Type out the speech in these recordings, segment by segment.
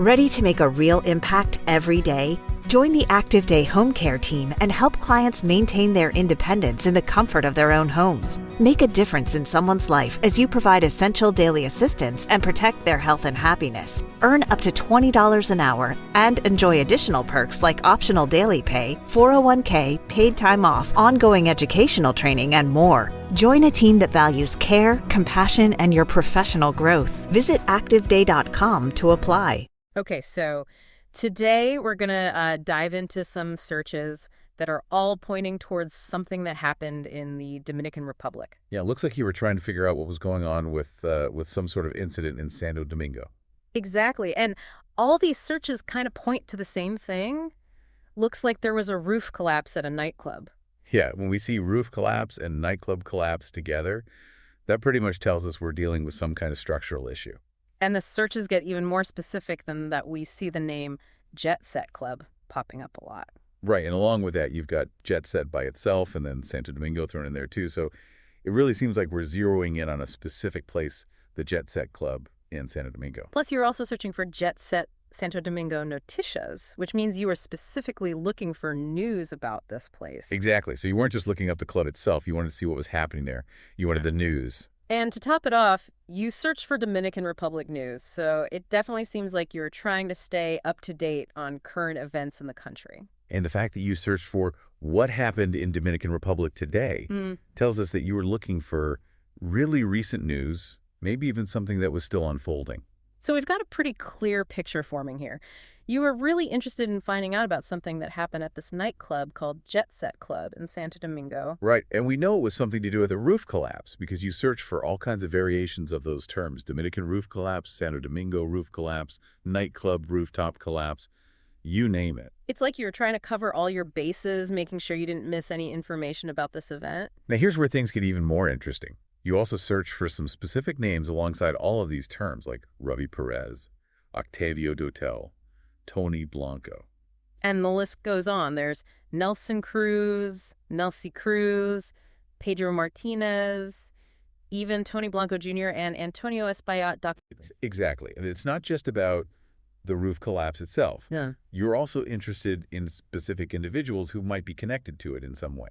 Ready to make a real impact every day? Join the Active Day Home Care team and help clients maintain their independence in the comfort of their own homes. Make a difference in someone's life as you provide essential daily assistance and protect their health and happiness. Earn up to $20 an hour and enjoy additional perks like optional daily pay, 401k, paid time off, ongoing educational training, and more. Join a team that values care, compassion, and your professional growth. Visit activeday.com to apply. Okay, so today we're going to dive into some searches that are all pointing towards something that happened in the Dominican Republic. Yeah, it looks like you were trying to figure out what was going on with some sort of incident in Santo Domingo. Exactly, and all these searches kind of point to the same thing. Looks like there was a roof collapse at a nightclub. Yeah, when we see roof collapse and nightclub collapse together, that pretty much tells us we're dealing with some kind of structural issue. And the searches get even more specific than that. We see the name Jet Set Club popping up a lot. Right, and along with that, you've got Jet Set by itself and then Santo Domingo thrown in there too. So it really seems like we're zeroing in on a specific place, the Jet Set Club in Santo Domingo. Plus, you're also searching for Jet Set Santo Domingo Noticias, which means you were specifically looking for news about this place. Exactly. So you weren't just looking up the club itself. You wanted to see what was happening there. You wanted the news. And to top it off, you searched for Dominican Republic news, so it definitely seems like you're trying to stay up to date on current events in the country. And the fact that you searched for what happened in Dominican Republic today tells us that you were looking for really recent news, maybe even something that was still unfolding. So we've got a pretty clear picture forming here. You were really interested in finding out about something that happened at this nightclub called Jet Set Club in Santo Domingo. Right, and we know it was something to do with a roof collapse because you search for all kinds of variations of those terms. Dominican roof collapse, Santo Domingo roof collapse, nightclub rooftop collapse, you name it. It's like you were trying to cover all your bases, making sure you didn't miss any information about this event. Now here's where things get even more interesting. You also search for some specific names alongside all of these terms like Ruby Perez, Octavio Dotel, Tony Blanco. And the list goes on. There's Nelson Cruz, Nelsie Cruz, Pedro Martinez, even Tony Blanco Jr. and Antonio Espaillat. Exactly. And it's not just about the roof collapse itself. Yeah. You're also interested in specific individuals who might be connected to it in some way.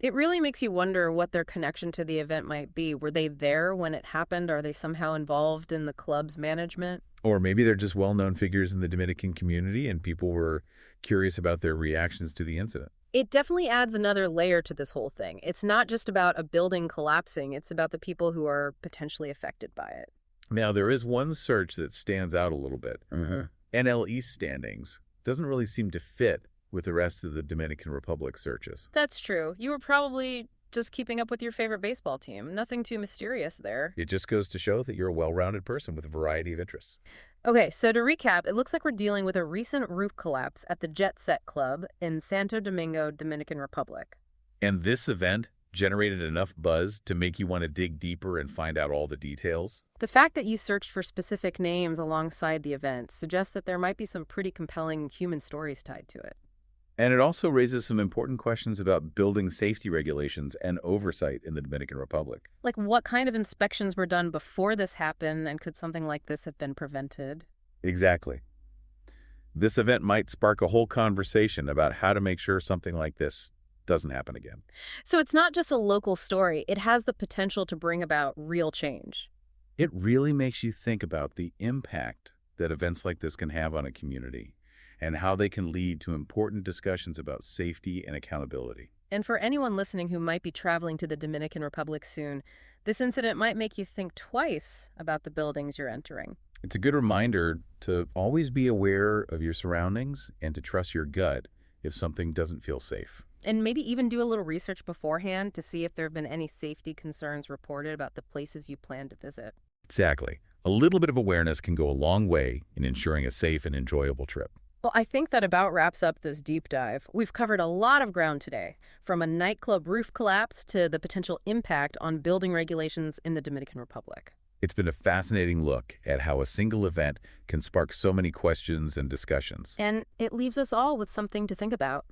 It really makes you wonder what their connection to the event might be. Were they there when it happened? Are they somehow involved in the club's management? Or maybe they're just well-known figures in the Dominican community and people were curious about their reactions to the incident. It definitely adds another layer to this whole thing. It's not just about a building collapsing. It's about the people who are potentially affected by it. Now, there is one search that stands out a little bit. NL East standings doesn't really seem to fit with the rest of the Dominican Republic searches. That's true. You were probably just keeping up with your favorite baseball team. Nothing too mysterious there. It just goes to show that you're a well-rounded person with a variety of interests. Okay, so to recap, it looks like we're dealing with a recent roof collapse at the Jet Set Club in Santo Domingo, Dominican Republic. And this event generated enough buzz to make you want to dig deeper and find out all the details? The fact that you searched for specific names alongside the event suggests that there might be some pretty compelling human stories tied to it. And it also raises some important questions about building safety regulations and oversight in the Dominican Republic. Like what kind of inspections were done before this happened, and could something like this have been prevented? Exactly. This event might spark a whole conversation about how to make sure something like this doesn't happen again. So it's not just a local story. It has the potential to bring about real change. It really makes you think about the impact that events like this can have on a community and how they can lead to important discussions about safety and accountability. And for anyone listening who might be traveling to the Dominican Republic soon, this incident might make you think twice about the buildings you're entering. It's a good reminder to always be aware of your surroundings and to trust your gut if something doesn't feel safe. And maybe even do a little research beforehand to see if there have been any safety concerns reported about the places you plan to visit. Exactly. A little bit of awareness can go a long way in ensuring a safe and enjoyable trip. Well, I think that about wraps up this deep dive. We've covered a lot of ground today, from a nightclub roof collapse to the potential impact on building regulations in the Dominican Republic. It's been a fascinating look at how a single event can spark so many questions and discussions. And it leaves us all with something to think about.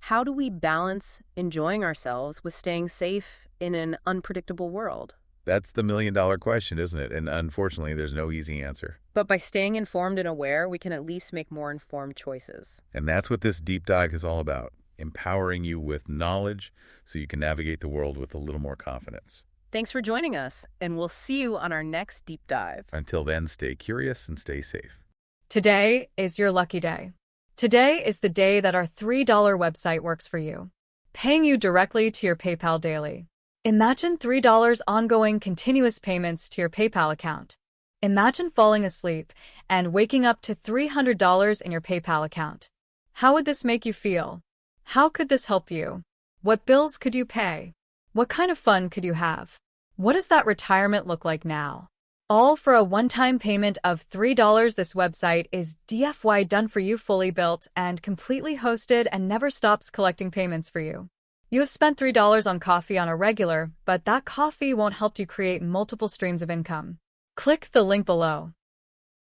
How do we balance enjoying ourselves with staying safe in an unpredictable world? That's the million-dollar question, isn't it? And unfortunately, there's no easy answer. But by staying informed and aware, we can at least make more informed choices. And that's what this deep dive is all about, empowering you with knowledge so you can navigate the world with a little more confidence. Thanks for joining us, and we'll see you on our next deep dive. Until then, stay curious and stay safe. Today is your lucky day. Today is the day that our $3 website works for you, paying you directly to your PayPal daily. Imagine $3 ongoing continuous payments to your PayPal account. Imagine falling asleep and waking up to $300 in your PayPal account. How would this make you feel? How could this help you? What bills could you pay? What kind of fun could you have? What does that retirement look like now? All for a one-time payment of $3. This website is DFY done for you, fully built and completely hosted, and never stops collecting payments for you. You have spent $3 on coffee on a regular, but that coffee won't help you create multiple streams of income. Click the link below.